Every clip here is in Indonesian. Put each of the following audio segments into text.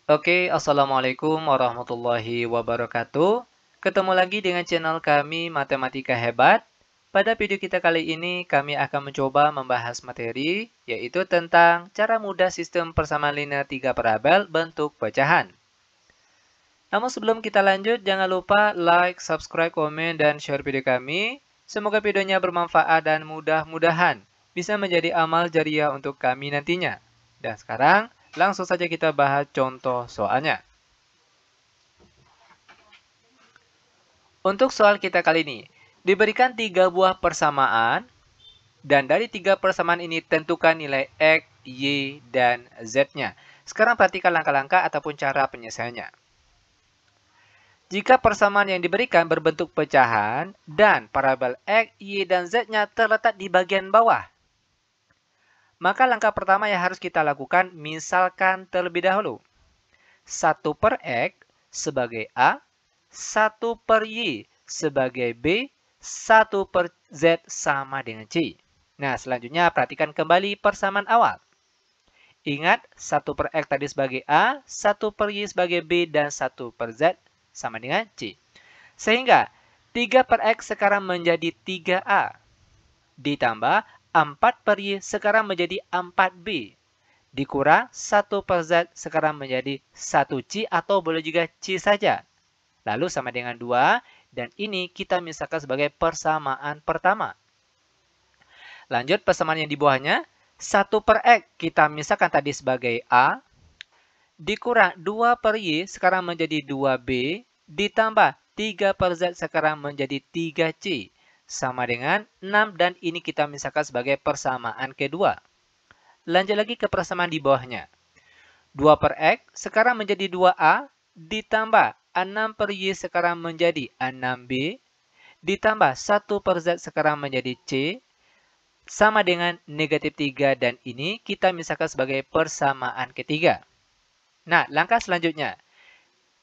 Oke, Assalamualaikum warahmatullahi wabarakatuh. Ketemu lagi dengan channel kami Matematika Hebat. Pada video kita kali ini, kami akan mencoba membahas materi, yaitu tentang cara mudah sistem persamaan linear 3 parabel bentuk pecahan. Namun sebelum kita lanjut, jangan lupa like, subscribe, komen, dan share video kami. Semoga videonya bermanfaat dan mudah-mudahan bisa menjadi amal jariah untuk kami nantinya. Dan sekarang, langsung saja kita bahas contoh soalnya. Untuk soal kita kali ini, diberikan 3 buah persamaan, dan dari 3 persamaan ini tentukan nilai X, Y, dan Z-nya. Sekarang perhatikan langkah-langkah ataupun cara penyelesaiannya. Jika persamaan yang diberikan berbentuk pecahan, dan parabel X, Y, dan Z-nya terletak di bagian bawah, maka langkah pertama yang harus kita lakukan, misalkan terlebih dahulu. 1 per X sebagai A, 1 per Y sebagai B, 1 per Z sama dengan C. Nah, selanjutnya perhatikan kembali persamaan awal. Ingat, 1 per X tadi sebagai A, 1 per Y sebagai B, dan 1 per Z sama dengan C. Sehingga 3 per X sekarang menjadi 3A. Ditambah 4 per Y sekarang menjadi 4B. Dikurang 1 per Z sekarang menjadi 1C atau boleh juga C saja. Lalu sama dengan 2, dan ini kita misalkan sebagai persamaan pertama. Lanjut persamaan yang di bawahnya, 1 per X kita misalkan tadi sebagai A, dikurang 2 per Y sekarang menjadi 2B, ditambah 3 per Z sekarang menjadi 3C. Sama dengan 6, dan ini kita misalkan sebagai persamaan kedua. Lanjut lagi ke persamaan di bawahnya. 2 per X sekarang menjadi 2A, ditambah 6 per Y sekarang menjadi 6B, ditambah 1 per Z sekarang menjadi C, sama dengan negatif 3, dan ini kita misalkan sebagai persamaan ketiga. Nah, langkah selanjutnya,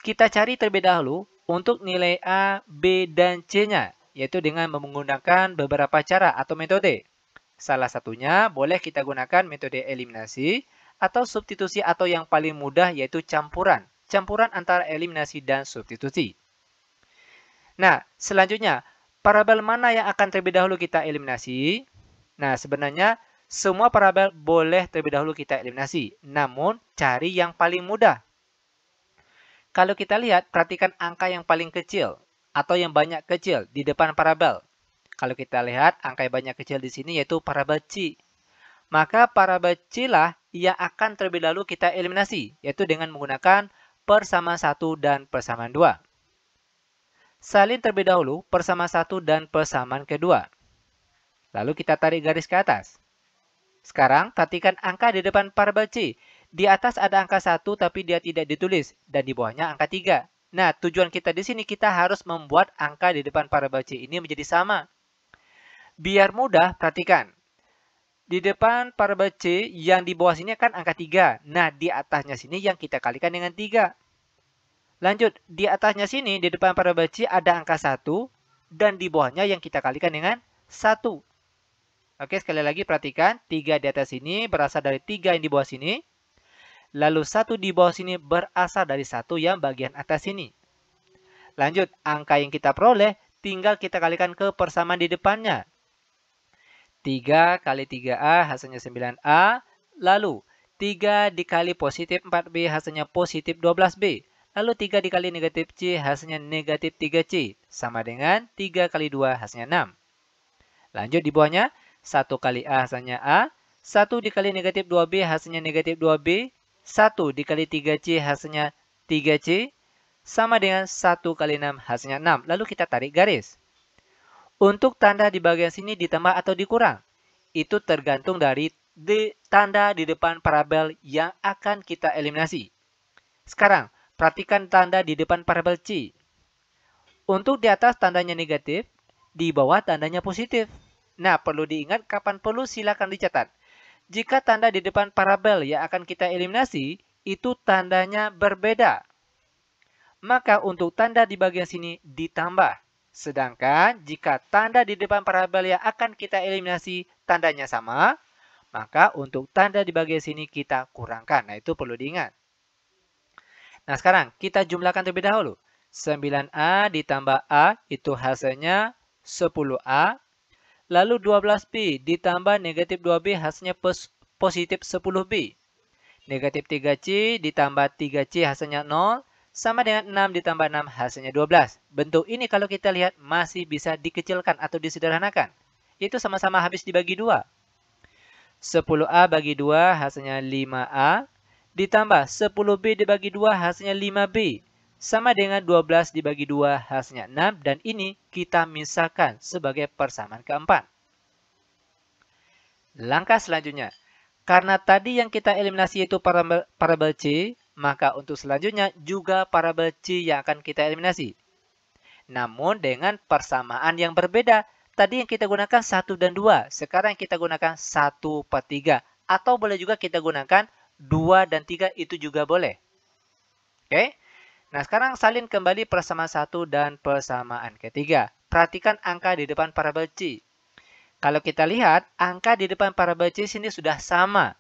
kita cari terlebih dahulu untuk nilai A, B, dan C-nya, yaitu dengan menggunakan beberapa cara atau metode. Salah satunya boleh kita gunakan metode eliminasi atau substitusi, atau yang paling mudah yaitu campuran. Campuran antara eliminasi dan substitusi. Nah, selanjutnya, parabel mana yang akan terlebih dahulu kita eliminasi? Nah, sebenarnya semua parabel boleh terlebih dahulu kita eliminasi. Namun, cari yang paling mudah. Kalau kita lihat, perhatikan angka yang paling kecil atau yang banyak kecil di depan parabel. Kalau kita lihat, angka yang banyak kecil di sini yaitu parabel C. Maka parabel C lah yang akan terlebih dahulu kita eliminasi, yaitu dengan menggunakan persamaan 1 dan persamaan 2. Salin terlebih dahulu persamaan 1 dan persamaan kedua. Lalu kita tarik garis ke atas. Sekarang, perhatikan angka di depan parabel C. Di atas ada angka 1 tapi dia tidak ditulis, dan di bawahnya angka 3. Nah, tujuan kita di sini kita harus membuat angka di depan parabel C ini menjadi sama. Biar mudah, perhatikan. Di depan parabel C yang di bawah sini kan angka 3. Nah, di atasnya sini yang kita kalikan dengan 3. Lanjut, di atasnya sini di depan parabel C ada angka 1 dan di bawahnya yang kita kalikan dengan 1. Oke, sekali lagi perhatikan, 3 di atas sini berasal dari 3 yang di bawah sini. Lalu 1 di bawah sini berasal dari 1 yang bagian atas sini. Lanjut, angka yang kita peroleh tinggal kita kalikan ke persamaan di depannya. 3 kali 3A hasilnya 9A. Lalu 3 dikali positif 4B hasilnya positif 12B. Lalu 3 dikali negatif C hasilnya negatif 3C. Sama dengan 3 kali 2 hasilnya 6. Lanjut di bawahnya, 1 kali A hasilnya A. 1 dikali negatif 2B hasilnya negatif 2B. 1 dikali 3C hasilnya 3C. Sama dengan 1 kali 6 hasilnya 6. Lalu kita tarik garis. Untuk tanda di bagian sini ditambah atau dikurang, itu tergantung dari tanda di depan parabel yang akan kita eliminasi. Sekarang, perhatikan tanda di depan parabel C. Untuk di atas tandanya negatif, di bawah tandanya positif. Nah, perlu diingat, kapan perlu silakan dicatat. Jika tanda di depan parabel yang akan kita eliminasi, itu tandanya berbeda, maka untuk tanda di bagian sini ditambah. Sedangkan jika tanda di depan parabel yang akan kita eliminasi tandanya sama, maka untuk tanda di bagian sini kita kurangkan. Nah, itu perlu diingat. Nah, sekarang kita jumlahkan terlebih dahulu. 9A ditambah A itu hasilnya 10A. Lalu 12B ditambah negatif 2B hasilnya positif 10B. Negatif 3C ditambah 3C hasilnya 0. Sama dengan 6 ditambah 6 hasilnya 12. Bentuk ini kalau kita lihat masih bisa dikecilkan atau disederhanakan. Itu sama-sama habis dibagi 2. 10A bagi 2 hasilnya 5A. Ditambah 10B dibagi 2 hasilnya 5B. Sama dengan 12 dibagi 2 hasilnya 6. Dan ini kita misalkan sebagai persamaan keempat. Langkah selanjutnya. Karena tadi yang kita eliminasi itu parabel C, maka untuk selanjutnya juga parabel C yang akan kita eliminasi. Namun dengan persamaan yang berbeda. Tadi yang kita gunakan 1 dan 2. Sekarang kita gunakan 1 per 3. Atau boleh juga kita gunakan 2 dan 3 itu juga boleh. Oke. Nah, sekarang salin kembali persamaan 1 dan persamaan ketiga. Perhatikan angka di depan parabel C. Kalau kita lihat, angka di depan parabel C sini sudah sama.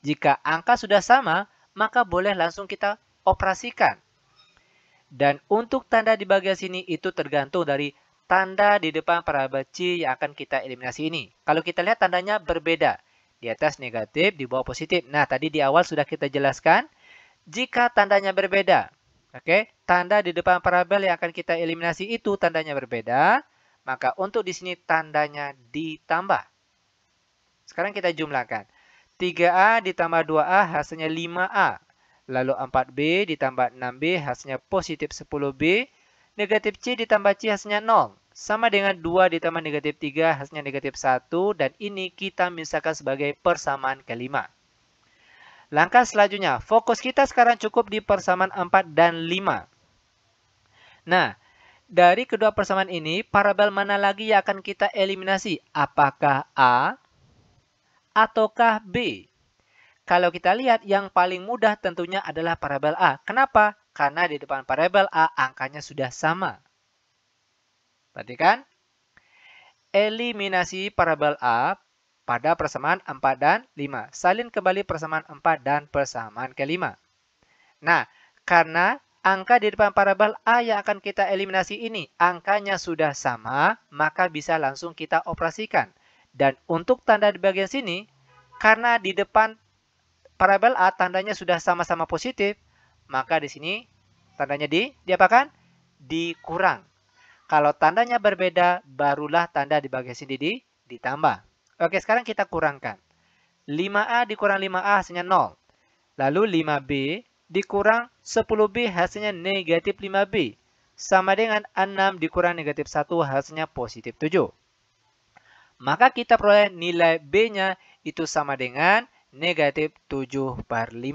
Jika angka sudah sama, maka boleh langsung kita operasikan. Dan untuk tanda di bagian sini itu tergantung dari tanda di depan parabel C yang akan kita eliminasi ini. Kalau kita lihat tandanya berbeda. Di atas negatif, di bawah positif. Nah, tadi di awal sudah kita jelaskan. Jika tandanya berbeda, tanda di depan parabel yang akan kita eliminasi itu tandanya berbeda. Maka untuk di sini tandanya ditambah. Sekarang kita jumlahkan. 3A ditambah 2A hasilnya 5A. Lalu 4B ditambah 6B hasilnya positif 10B. Negatif C ditambah C hasilnya 0. Sama dengan 2 ditambah negatif 3 hasilnya negatif 1. Dan ini kita misalkan sebagai persamaan kelima. Langkah selanjutnya, fokus kita sekarang cukup di persamaan 4 dan 5. Nah, dari kedua persamaan ini, parabel mana lagi yang akan kita eliminasi? Apakah A ataukah B? Kalau kita lihat, yang paling mudah tentunya adalah parabel A. Kenapa? Karena di depan parabel A, angkanya sudah sama. Perhatikan. Eliminasi parabel A pada persamaan 4 dan 5. Salin kembali persamaan 4 dan persamaan kelima. Nah, karena angka di depan parabel A yang akan kita eliminasi ini, angkanya sudah sama, maka bisa langsung kita operasikan. Dan untuk tanda di bagian sini, karena di depan parabel A tandanya sudah sama-sama positif, maka di sini tandanya diapakan? Dikurang. Kalau tandanya berbeda, barulah tanda di bagian sini ditambah. Oke, sekarang kita kurangkan. 5A dikurang 5A hasilnya 0. Lalu 5B dikurang 10B hasilnya negatif 5B. Sama dengan 6 dikurang negatif 1 hasilnya positif 7. Maka kita peroleh nilai B-nya itu sama dengan negatif 7 per 5.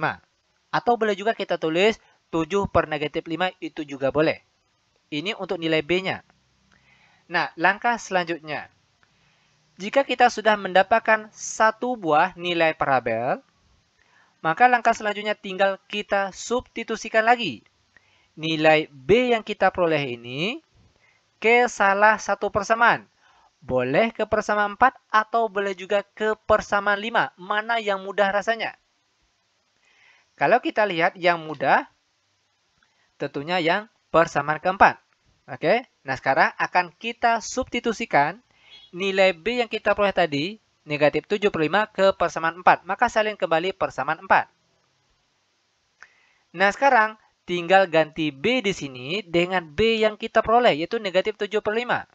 Atau boleh juga kita tulis 7 per negatif 5 itu juga boleh. Ini untuk nilai B-nya. Nah, langkah selanjutnya. Jika kita sudah mendapatkan satu buah nilai parabel, maka langkah selanjutnya tinggal kita substitusikan lagi nilai B yang kita peroleh ini ke salah satu persamaan. Boleh ke persamaan 4 atau boleh juga ke persamaan 5. Mana yang mudah rasanya? Kalau kita lihat yang mudah, tentunya yang persamaan keempat. Oke, nah sekarang akan kita substitusikan nilai B yang kita peroleh tadi, negatif 7 per 5 ke persamaan 4. Maka salin kembali persamaan 4. Nah, sekarang tinggal ganti B di sini dengan B yang kita peroleh, yaitu negatif 7 per 5.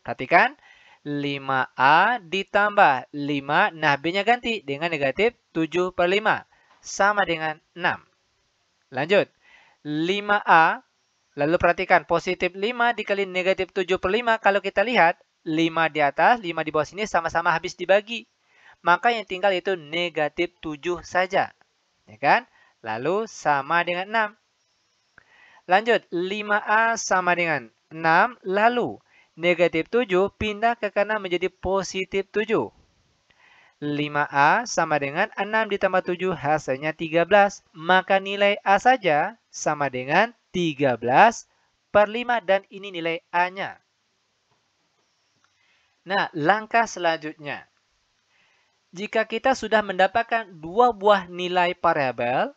Perhatikan, 5A ditambah 5. Nah, B-nya ganti dengan negatif 7 per 5. Sama dengan 6. Lanjut. 5A. Lalu perhatikan, positif 5 dikali negatif 7 per 5. Kalau kita lihat, 5 di atas, 5 di bawah sini sama-sama habis dibagi. Maka yang tinggal itu negatif 7 saja. Ya kan? Lalu sama dengan 6. Lanjut, 5A sama dengan 6. Lalu negatif 7 pindah ke kanan menjadi positif 7. 5A sama dengan 6 ditambah 7 hasilnya 13. Maka nilai A saja sama dengan 13 per 5 dan ini nilai A-nya. Nah, langkah selanjutnya. Jika kita sudah mendapatkan dua buah nilai variabel,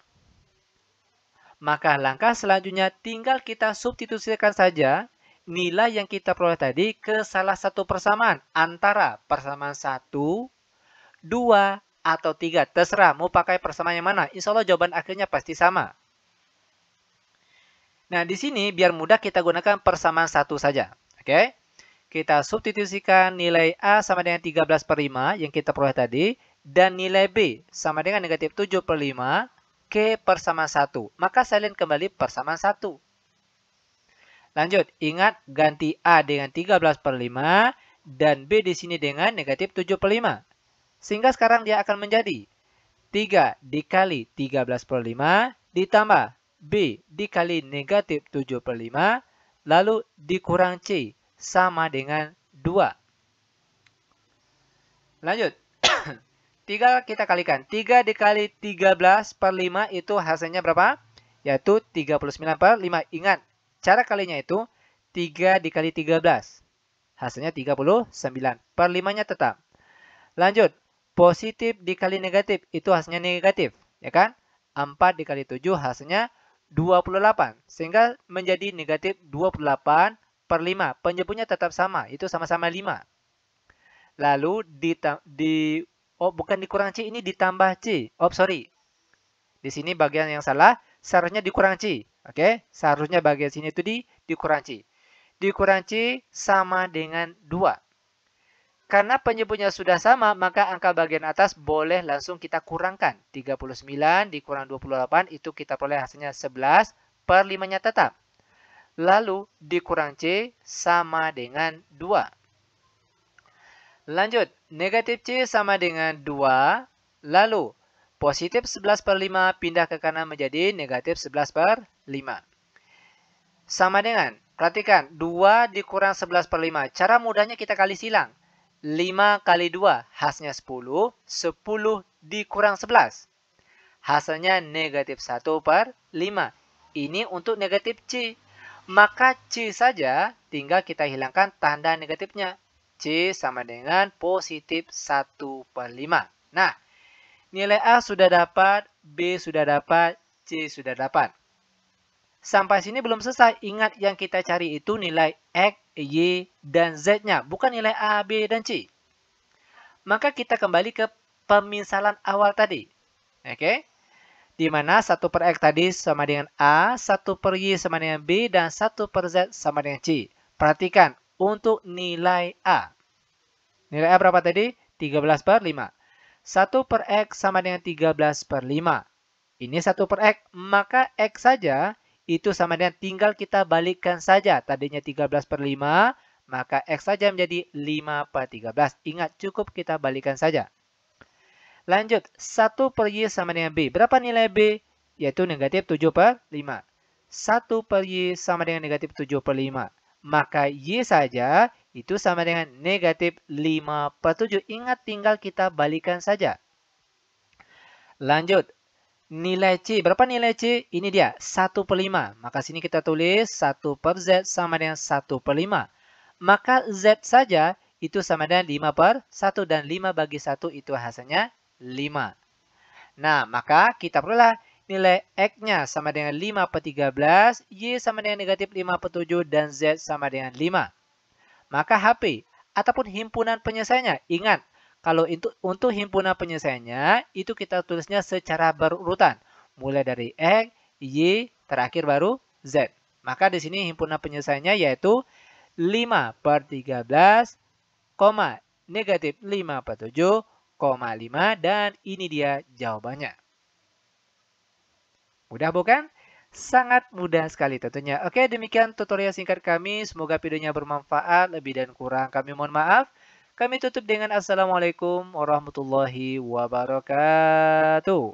Maka langkah selanjutnya tinggal kita substitusikan saja nilai yang kita peroleh tadi ke salah satu persamaan antara persamaan 1, 2, atau 3. Terserah mau pakai persamaan yang mana. Insya Allah jawaban akhirnya pasti sama. Nah, di sini biar mudah kita gunakan persamaan 1 saja. Oke? Kita substitusikan nilai A sama dengan 13/5 yang kita peroleh tadi. Dan nilai B sama dengan negatif 7/5 ke persamaan 1. Maka salin kembali persamaan 1. Lanjut, ingat ganti A dengan 13/5 dan B di sini dengan negatif 7/5. Sehingga sekarang dia akan menjadi 3 dikali 13/5 ditambah B dikali negatif 7/5 lalu dikurang C sama dengan 2. Lanjut. 3 kita kalikan. 3 dikali 13/5 itu hasilnya berapa? Yaitu 39/5. Ingat, cara kalinya itu 3 dikali 13. Hasilnya 39/5-nya tetap. Lanjut. Positif dikali negatif itu hasilnya negatif. Ya kan? 4 dikali 7 hasilnya 28. Sehingga menjadi negatif 28/5. Penyebutnya tetap sama. Itu sama-sama 5. Lalu bukan dikurang C, ini ditambah C. Oh, sorry. Di sini bagian yang salah. Seharusnya dikurang C. Oke? Seharusnya bagian sini itu dikurang C. Dikurang C sama dengan 2. Karena penyebutnya sudah sama, maka angka bagian atas boleh langsung kita kurangkan. 39 dikurang 28 itu kita peroleh hasilnya 11/5-nya tetap. Lalu dikurang C sama dengan 2. Lanjut, negatif C sama dengan 2. Lalu positif 11/5 pindah ke kanan menjadi negatif 11/5. Sama dengan, perhatikan, 2 dikurang 11/5. Cara mudahnya kita kali silang. 5 kali 2 hasilnya 10. 10 dikurang 11. Hasilnya negatif 1/5. Ini untuk negatif C. Maka C saja tinggal kita hilangkan tanda negatifnya. C sama dengan positif 1/5. Nah, nilai A sudah dapat, B sudah dapat, C sudah dapat. Sampai sini belum selesai. Ingat yang kita cari itu nilai X, Y, dan Z-nya. Bukan nilai A, B, dan C. Maka kita kembali ke pemisalan awal tadi. Oke? Di mana 1/X tadi sama dengan A, 1/Y sama dengan B, dan 1/Z sama dengan C. Perhatikan untuk nilai A. Nilai A berapa tadi? 13/5. 1/X sama dengan 13/5. Ini 1/X. Maka X saja itu sama dengan tinggal kita balikkan saja. Tadinya 13/5, maka X saja menjadi 5/13. Ingat, cukup kita balikkan saja. Lanjut, 1/Y sama dengan B. Berapa nilai B? Yaitu negatif 7/5. 1/Y sama dengan negatif 7/5. Maka Y saja itu sama dengan negatif 5/7. Ingat, tinggal kita balikan saja. Lanjut. Nilai C, berapa nilai C? Ini dia, 1/5. Maka sini kita tulis 1/Z sama dengan 1/5. Maka Z saja itu sama dengan 5/1. Dan 5 bagi 1 itu hasilnya 5. Nah, maka kita peroleh nilai X-nya sama dengan 5/13, Y sama dengan negatif 5/7, dan Z sama dengan 5. Maka HP ataupun himpunan penyelesaiannya, ingat, kalau untuk himpunan penyelesaiannya, itu kita tulisnya secara berurutan. Mulai dari X, Y, terakhir baru Z. Maka di sini himpunan penyelesaiannya yaitu 5/13, negatif 5/7, 5, dan ini dia jawabannya. Mudah bukan? Sangat mudah sekali tentunya. Oke, demikian tutorial singkat kami. Semoga videonya bermanfaat. Lebih dan kurang kami mohon maaf. Kami tutup dengan Assalamualaikum warahmatullahi wabarakatuh.